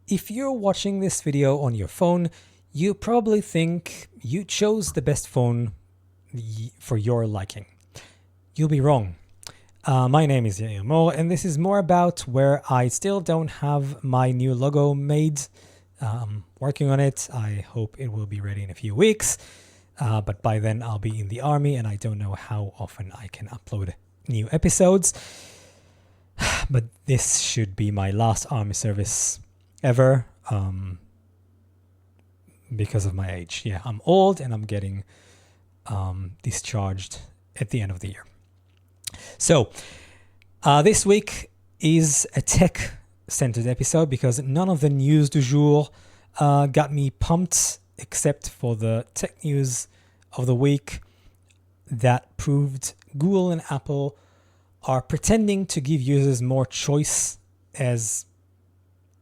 If you're watching this video on your phone, you probably think you chose the best phone for your liking. You'll be wrong. My name is Mohr, and this is Mohr About, where I still don't have my new logo made. Working on it. I hope it will be ready in a few weeks. But by then I'll be in the army and I don't know how often I can upload new episodes. But this should be my last army service ever because of my age. Yeah, I'm old and I'm getting discharged at the end of the year. So this week is a tech-centered episode because none of the news du jour got me pumped except for the tech news of the week that proved Google and Apple are pretending to give users more choice as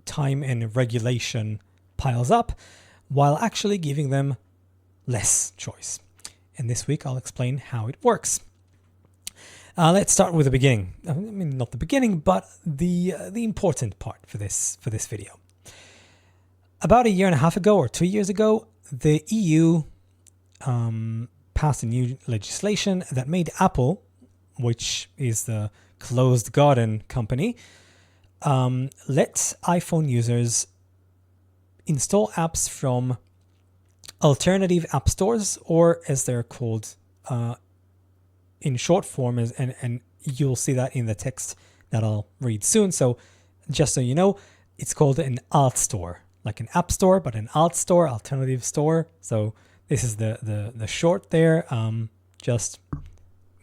time and regulation piles up, while actually giving them less choice. And this week I'll explain how it works. Let's start with the beginning. I mean, not the beginning, but the important part for this video. About a year and a half ago or 2 years ago, the EU passed a new legislation that made Apple, which is the closed garden company, let iPhone users install apps from alternative app stores, or as they're called in short form, and you'll see that in the text that I'll read soon. So just so you know, it's called an alt store, like an app store, but an alt store, alternative store. So this is the short there. Just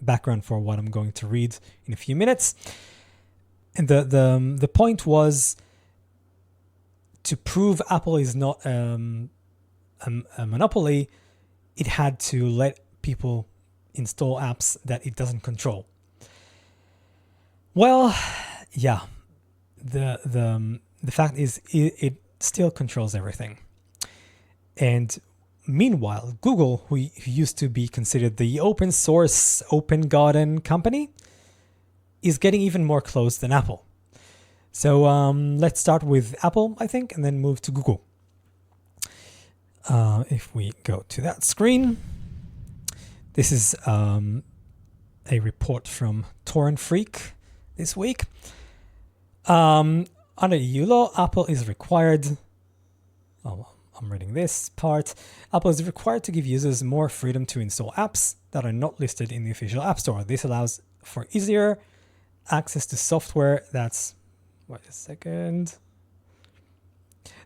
background for what I'm going to read in a few minutes. And the point was to prove Apple is not a monopoly. It had to let people install apps that it doesn't control. Well, yeah, the fact is it still controls everything. And meanwhile, Google, who used to be considered the open source, open garden company, is getting even more close than Apple. So let's start with Apple, I think, and then move to Google. If we go to that screen, this is a report from TorrentFreak this week. Under EU law, Apple is required... I'm reading this part. Apple is required to give users more freedom to install apps that are not listed in the official App Store. This allows for easier access to software that's... Wait a second.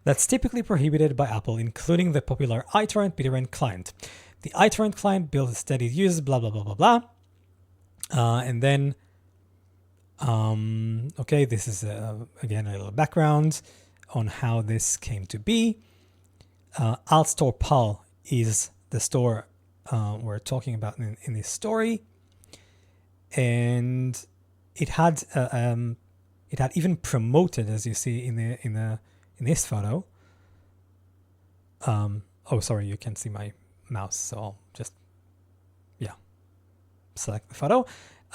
That's typically prohibited by Apple, including the popular iTorrent BitTorrent client. The iTorrent client builds steady users, blah, blah, blah, blah, blah. And then, okay, this is, again, a little background on how this came to be. AltStore PAL is the store we're talking about in this story. And it had even promoted, as you see in this photo. Oh, sorry, you can't see my mouse, so I'll just, select the photo.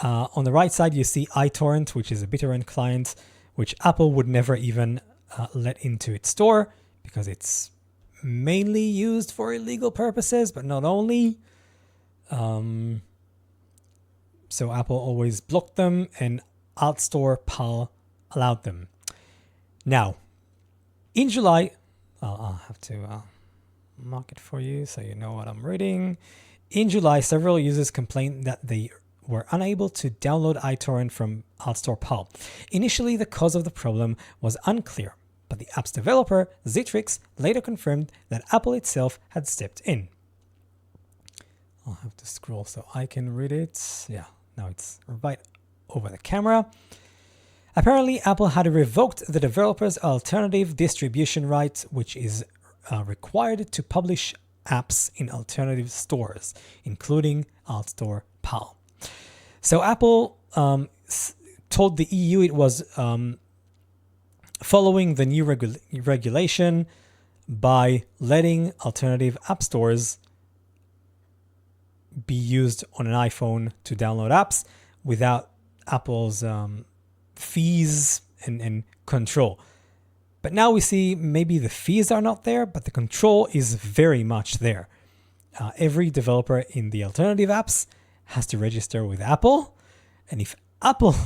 On the right side, you see iTorrent, which is a BitTorrent client, which Apple would never even let into its store because it's mainly used for illegal purposes, but not only. So Apple always blocked them, and AltStore PAL allowed them. Now, in July, I'll have to mark it for you so you know what I'm reading. In July, several users complained that they were unable to download iTorrent from AltStore PAL. Initially, the cause of the problem was unclear, but the app's developer, Citrix, later confirmed that Apple itself had stepped in. I'll have to scroll so I can read it. Yeah, now it's right over the camera. Apparently, Apple had revoked the developer's alternative distribution right, which is required to publish apps in alternative stores, including AltStore PAL. So Apple told the EU it was following the new regulation by letting alternative app stores be used on an iPhone to download apps without Apple's fees and control. But now we see maybe the fees are not there, but the control is very much there. Every developer in the alternative apps has to register with Apple. And if Apple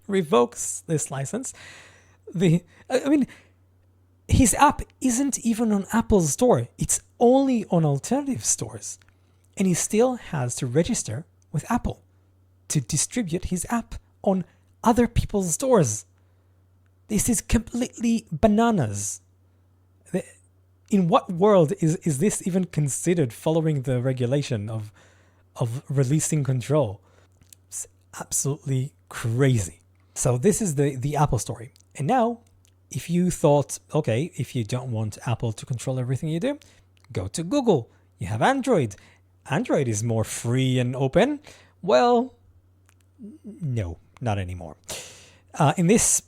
revokes this license, his app isn't even on Apple's store. It's only on alternative stores. And he still has to register with Apple to distribute his app on other people's stores. This is completely bananas. In what world is this even considered following the regulation of releasing control? It's absolutely crazy. So this is the Apple story. And now, if you thought, okay, if you don't want Apple to control everything you do, go to Google. You have Android. Android is more free and open. Well, no, not anymore. In this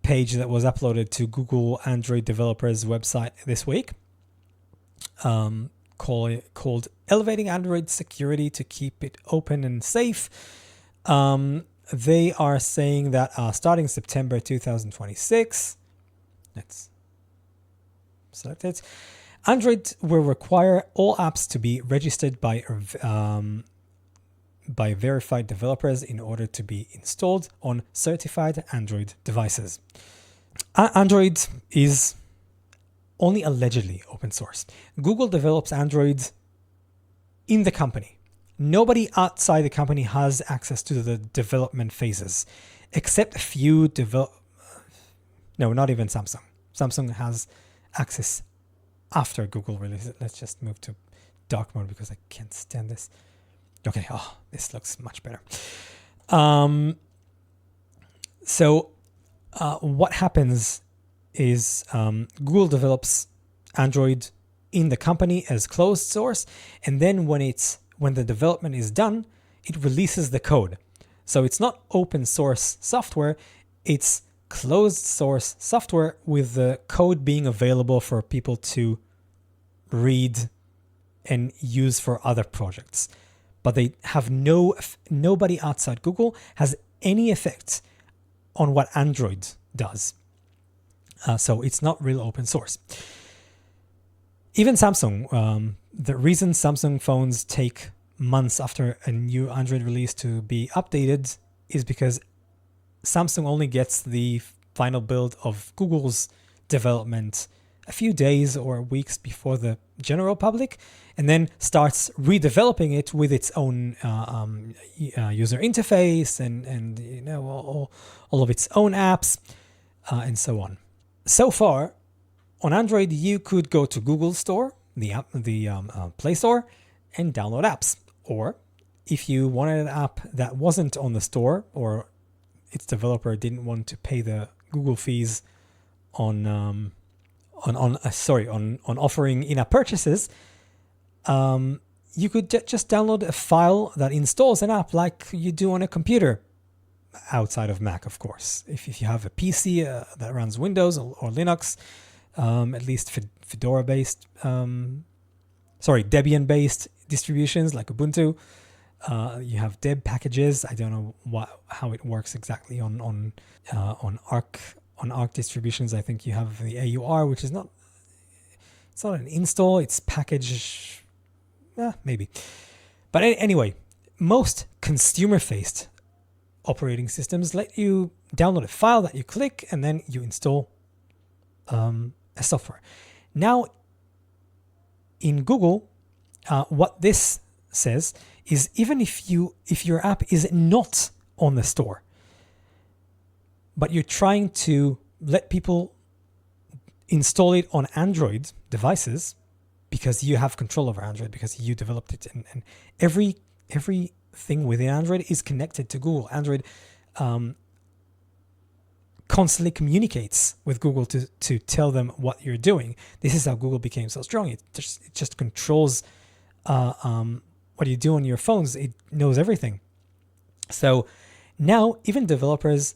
page that was uploaded to Google Android developers website this week, called Elevating Android Security to Keep It Open and Safe, they are saying that starting September 2026, let's select it, Android will require all apps to be registered by verified developers in order to be installed on certified Android devices. Android is only allegedly open source. Google develops Android in the company. Nobody outside the company has access to the development phases, except a few no, not even Samsung. Samsung has access after Google releases it. Let's just move to dark mode because I can't stand this. Okay, this looks much better. What happens is Google develops Android in the company as closed source, and then when the development is done, it releases the code. So it's not open source software, it's closed source software with the code being available for people to read and use for other projects. But they have nobody outside Google has any effect on what Android does. So it's not real open source. Even Samsung, the reason Samsung phones take months after a new Android release to be updated is because Samsung only gets the final build of Google's development a few days or weeks before the general public, and then starts redeveloping it with its own user interface and all of its own apps and so on. So far, on Android, you could go to Google Store, the Play Store, and download apps. Or if you wanted an app that wasn't on the store, or its developer didn't want to pay the Google fees on offering in-app purchases, you could just download a file that installs an app like you do on a computer, outside of Mac, of course. If you have a PC that runs Windows or Linux, at least Fedora-based, Debian-based distributions like Ubuntu, you have deb packages. I don't know how it works exactly on Arc distributions. I think you have the AUR, which is not an install, it's package, maybe. But anyway, most consumer-faced operating systems let you download a file that you click and then you install a software. Now, in Google, what this says is even if your app is not on the store, but you're trying to let people install it on Android devices because you have control over Android, because you developed it, and everything within Android is connected to Google. Android constantly communicates with Google to tell them what you're doing. This is how Google became so strong. It just controls what you do on your phones. It knows everything. So now even developers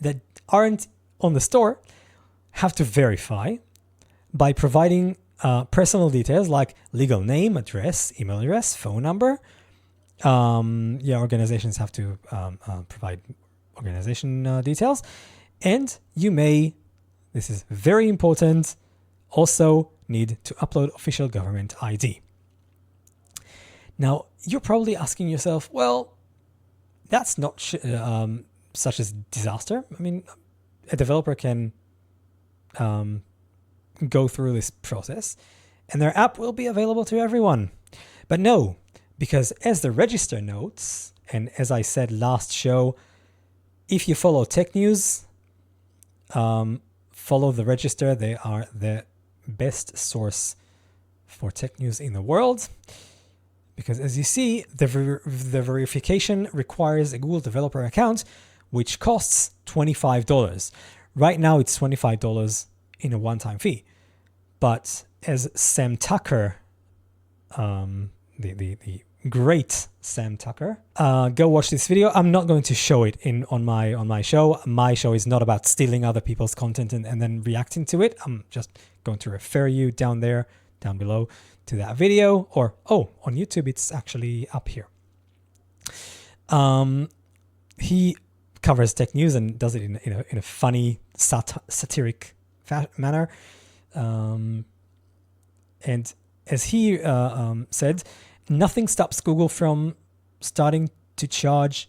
that aren't on the store have to verify by providing personal details like legal name, address, email address, phone number. Organizations have to provide organization details, and you may This is very important. Also need to upload official government ID. Now, you're probably asking yourself, well, that's not such a disaster. I mean, a developer can go through this process and their app will be available to everyone. But no, because as the register notes, and as I said last show, if you follow tech news, follow the register. They are the best source for tech news in the world. Because as you see, the verification requires a Google developer account, which costs $25. Right now, it's $25 in a one-time fee. But as Sam Tucker, the great Sam Tucker, go watch this video. I'm not going to show it on my show. My show is not about stealing other people's content and then reacting to it. I'm just going to refer you down below to that video, or on YouTube it's actually up here. He covers tech news and does it in a funny satiric manner, and as he said, nothing stops Google from starting to charge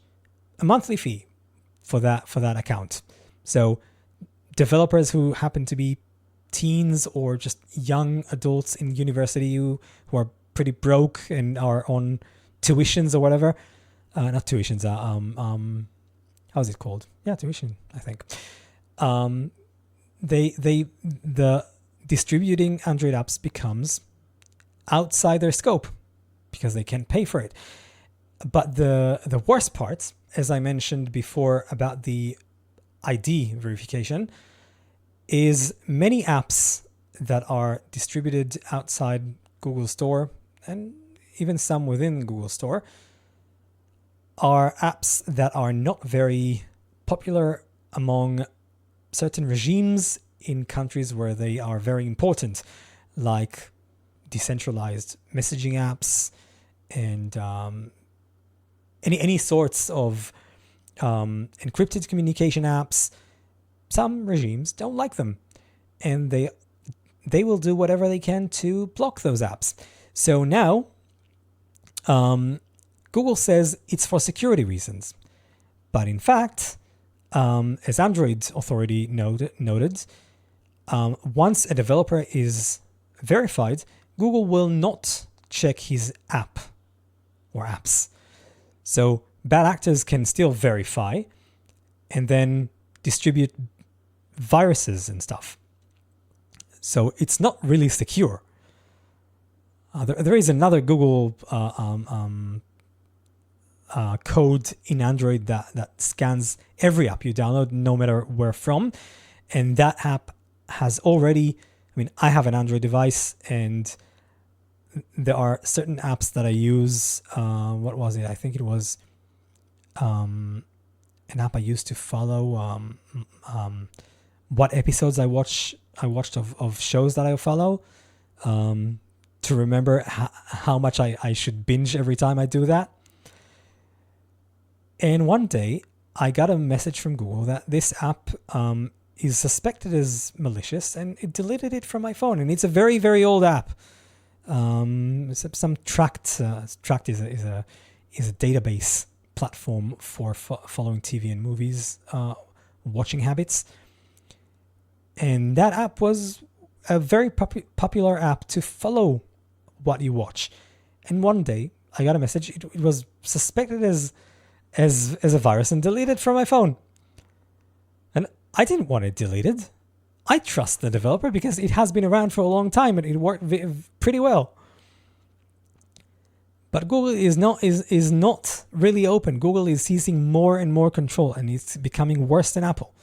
a monthly fee for that account. So developers who happen to be teens or just young adults in university who are pretty broke and are on tuitions or whatever, not tuitions, how's it called? Yeah, tuition, I think. The distributing Android apps becomes outside their scope because they can't pay for it. But the worst part, as I mentioned before about the ID verification, is many apps that are distributed outside Google Store and even some within Google Store are apps that are not very popular among certain regimes in countries where they are very important, like decentralized messaging apps and any sorts of encrypted communication apps. Some regimes don't like them, and they will do whatever they can to block those apps. So now, Google says it's for security reasons, but in fact, as Android Authority noted, once a developer is verified, Google will not check his app or apps. So bad actors can still verify and then distribute viruses and stuff. So it's not really secure. There is another Google code in Android that scans every app you download, no matter where from. And that app has already, I have an Android device and there are certain apps that I use. What was it? I think it was an app I used to follow what episodes I watched of shows that I follow, to remember how much I should binge every time I do that. And one day I got a message from Google that this app is suspected as malicious, and it deleted it from my phone. And it's a very, very old app. Some Tract is a database platform for following TV and movies, watching habits. And that app was a very popular app to follow what you watch. And one day I got a message. It was suspected as a virus and deleted from my phone. And I didn't want it deleted. I trust the developer because it has been around for a long time and it worked pretty well. But Google is not really open. Google is seizing more and more control, and it's becoming worse than Apple.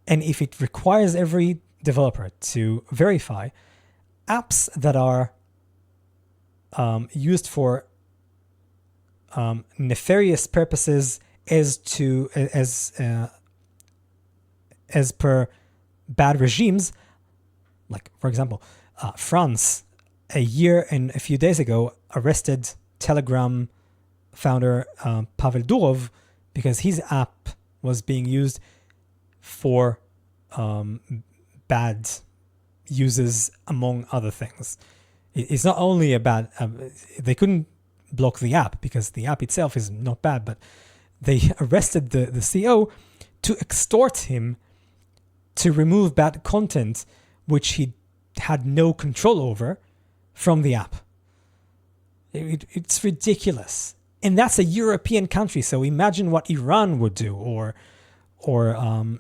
And if it requires every developer to verify apps that are used for nefarious purposes as per bad regimes, like for example, France a year and a few days ago arrested Telegram founder Pavel Durov because his app was being used for bad uses, among other things. It's not only a bad, they couldn't block the app because the app itself is not bad, but they arrested the CEO to extort him to remove bad content which he had no control over from the app. It's ridiculous. And that's a European country, so imagine what Iran would do, or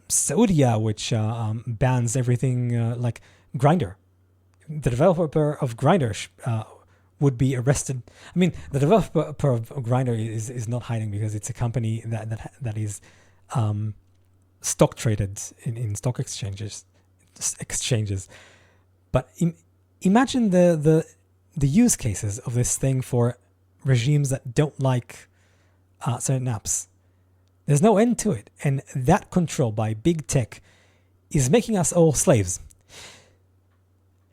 Saudi, which bans everything like Grindr. The developer of Grindr would be arrested. I mean, the developer of Grindr is not hiding because it's a company that is stock traded in stock exchanges. But imagine the use cases of this thing for regimes that don't like certain apps. There's no end to it. And that control by big tech is making us all slaves.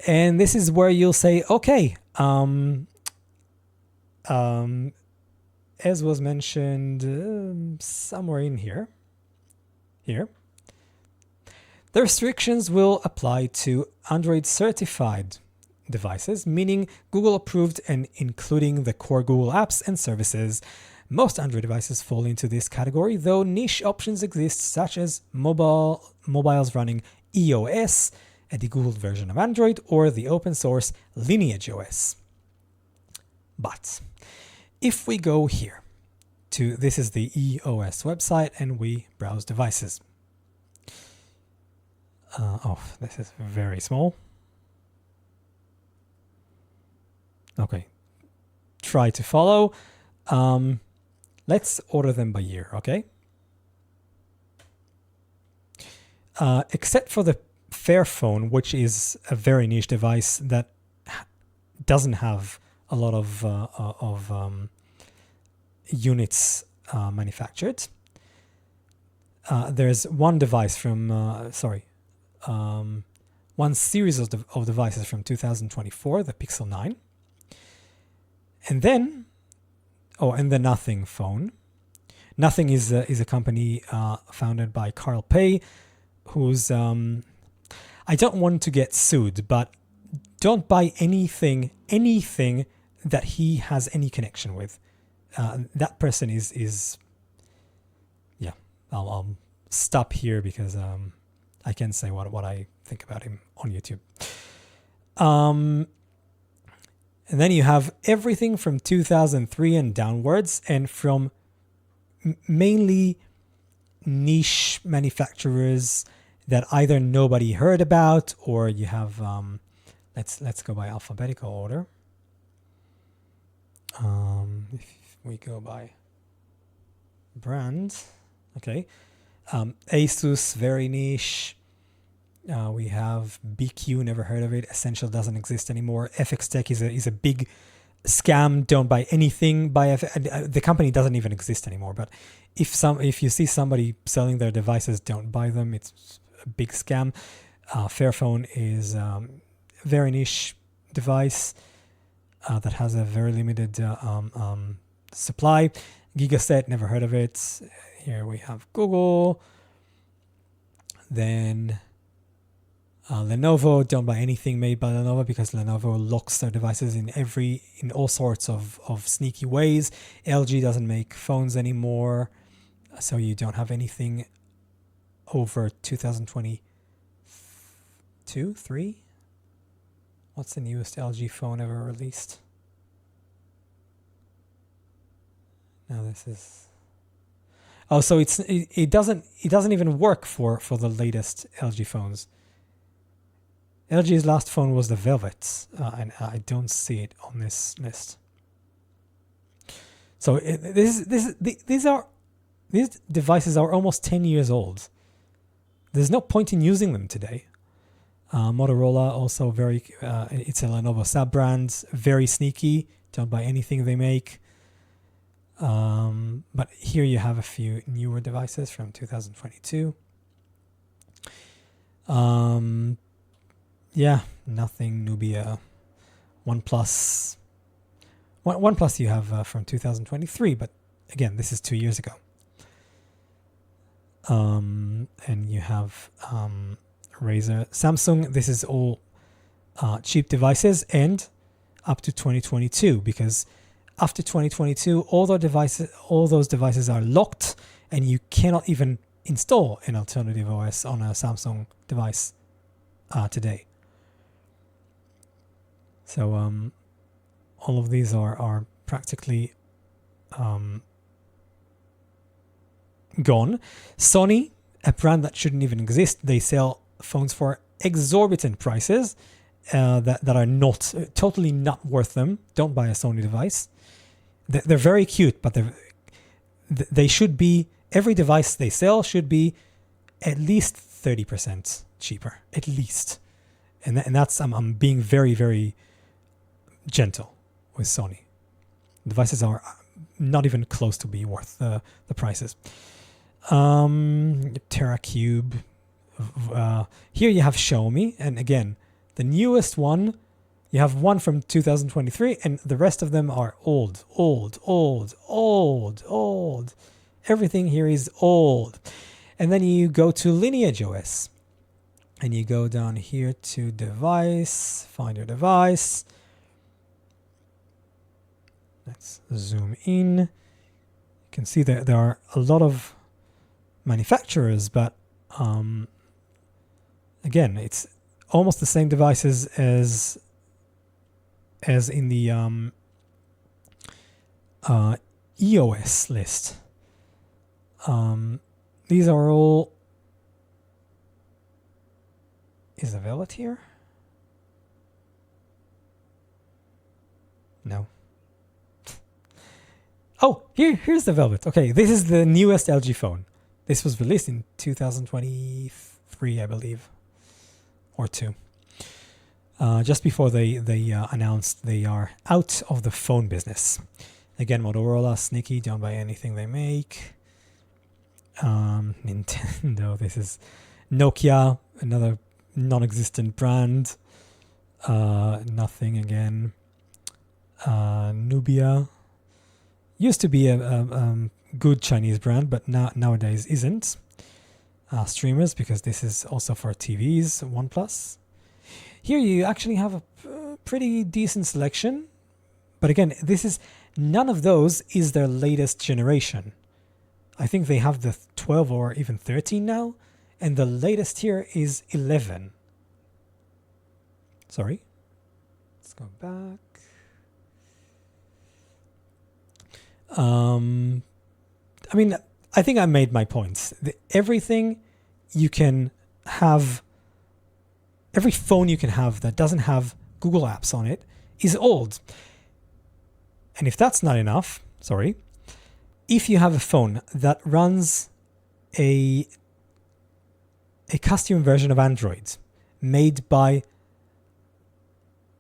And this is where you'll say, okay, as was mentioned somewhere in here, the restrictions will apply to Android certified devices, meaning Google approved and including the core Google apps and services. Most Android devices fall into this category, though niche options exist such as mobiles running EOS, a degoogled version of Android, or the open source LineageOS. But if we go here to, this is the EOS website, and we browse devices. This is very small. Okay, try to follow. Let's order them by year, okay? Except for the Fairphone, which is a very niche device that doesn't have a lot of units manufactured. There's one device from, one series of devices from 2024, the Pixel 9. And then, and the Nothing phone. Nothing is a company founded by Carl Pei, who's, I don't want to get sued, but don't buy anything that he has any connection with. That person is yeah, I'll stop here because I can say what I think about him on YouTube. And then you have everything from 2003 and downwards, and from mainly niche manufacturers that either nobody heard about, or you have let's go by alphabetical order. If we go by brand, okay, Asus, very niche. We have BQ, never heard of it. Essential doesn't exist anymore. FX Tech is a big scam. Don't buy anything by the company doesn't even exist anymore. But if you see somebody selling their devices, don't buy them. It's a big scam. Fairphone is very niche device that has a very limited supply. Gigaset, never heard of it. Here we have Google. Then Lenovo, don't buy anything made by Lenovo because Lenovo locks their devices in all sorts of sneaky ways. LG doesn't make phones anymore, so you don't have anything over 2022, 3? What's the newest LG phone ever released? Now this is... Oh, so it doesn't even work for the latest LG phones. LG's last phone was the Velvet, and I don't see it on this list. So these devices are almost 10 years old. There's no point in using them today. Motorola also very, it's a Lenovo sub-brand, very sneaky. Don't buy anything they make. But here you have a few newer devices from 2022. Yeah, nothing, Nubia, OnePlus. OnePlus you have from 2023, but again, this is 2 years ago. And you have Razer, Samsung. This is all cheap devices and up to 2022, because after 2022, all those devices are locked, and you cannot even install an alternative OS on a Samsung device today. So all of these are practically gone. Sony, a brand that shouldn't even exist, they sell phones for exorbitant prices that are not totally not worth them. Don't buy a Sony device. They're very cute, but they should be, every device they sell should be at least 30% cheaper, at least. And that's, I'm being very, very gentle with Sony. Devices are not even close to be worth the prices. TerraCube. Here you have Xiaomi, and again, the newest one, you have one from 2023, and the rest of them are old. Everything here is old. And then you go to LineageOS, and you go down here to device, find your device. Let's zoom in. You can see that there are a lot of manufacturers, but again, it's almost the same devices as in the EOS list. These are all. Is the Velvet here? No. Oh, here's the Velvet. Okay, this is the newest LG phone. This was released in 2023, I believe, or 2. Just before they announced they are out of the phone business. Again, Motorola, sneaky, don't buy anything they make. Nintendo, this is Nokia, another non-existent brand. Nothing again. Nubia used to be a good Chinese brand, but nowadays isn't. Streamers, because this is also for TVs. OnePlus. Here you actually have a pretty decent selection, but again, none of those is their latest generation. I think they have the 12 or even 13 now, and the latest here is 11. Sorry. Let's go back. I mean, I think I made my points. Everything you can have, every phone you can have that doesn't have Google Apps on it is old. And if that's not enough, if you have a phone that runs a custom version of Android made by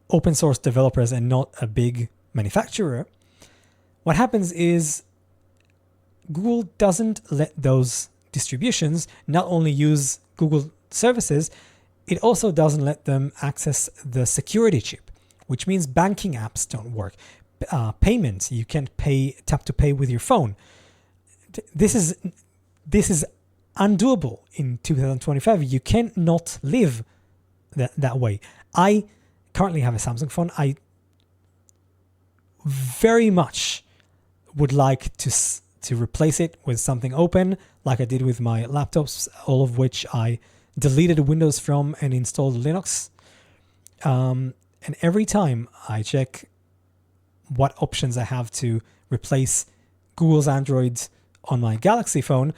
open source developers and not a big manufacturer, what happens is Google doesn't let those distributions not only use Google services, it also doesn't let them access the security chip, which means banking apps don't work. Payments, you can't tap to pay with your phone. This is undoable in 2025. You cannot live that way. I currently have a Samsung phone. I very much would like to replace it with something open, like I did with my laptops, all of which I deleted Windows from and installed Linux. And every time I check what options I have to replace Google's Android on my Galaxy phone,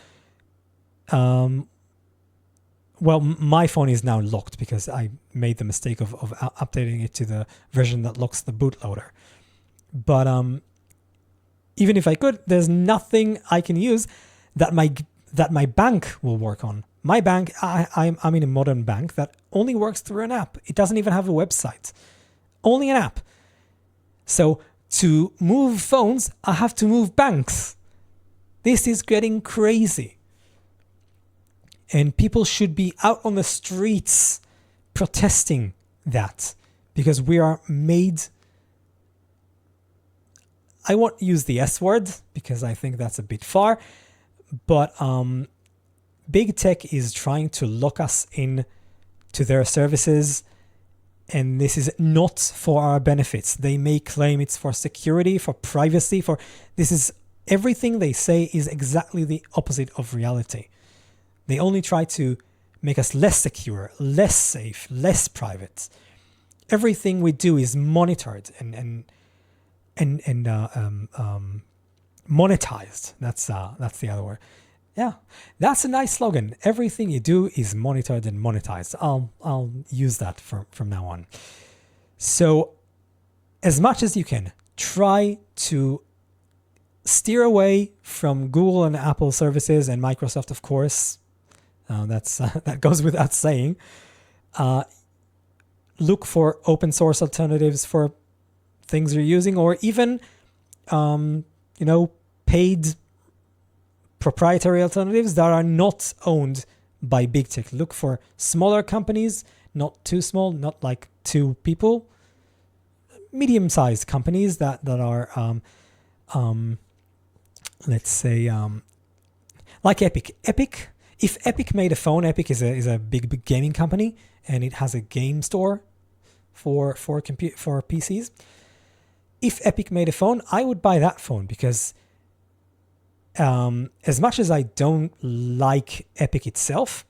well, my phone is now locked because I made the mistake of updating it to the version that locks the bootloader. But even if I could, there's nothing I can use that my bank will work on. My bank, I'm in a modern bank that only works through an app. It doesn't even have a website. Only an app. So to move phones, I have to move banks. This is getting crazy. And people should be out on the streets protesting that, because we are made... I won't use the S word because I think that's a bit far, but big tech is trying to lock us in to their services, and this is not for our benefits. They may claim it's for security, for privacy, for this is everything they say is exactly the opposite of reality. They only try to make us less secure, less safe, less private. Everything we do is monitored and monetized. That's the other word. Yeah, that's a nice slogan. Everything you do is monitored and monetized. I'll use that from now on. So, as much as you can, try to steer away from Google and Apple services and Microsoft, of course. That goes without saying. Look for open source alternatives for things you're using, or even paid proprietary alternatives that are not owned by big tech. Look for smaller companies, not too small, not like 2 people, medium-sized companies that are let's say like Epic. If Epic made a phone, Epic is a big gaming company, and it has a game store for PCs. If Epic made a phone, I would buy that phone, because as much as I don't like Epic itself,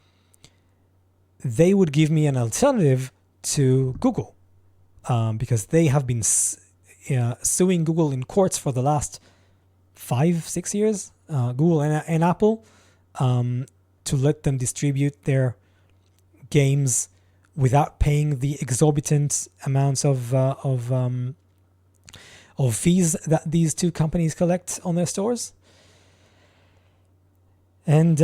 they would give me an alternative to Google, because they have been suing Google in courts for the last 5-6 years, Google and Apple, to let them distribute their games without paying the exorbitant amounts of fees that these 2 companies collect on their stores. And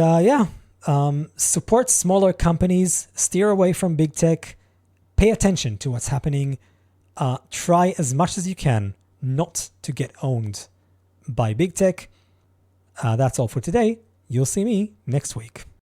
support smaller companies, steer away from big tech, pay attention to what's happening, try as much as you can not to get owned by big tech. That's all for today. You'll see me next week.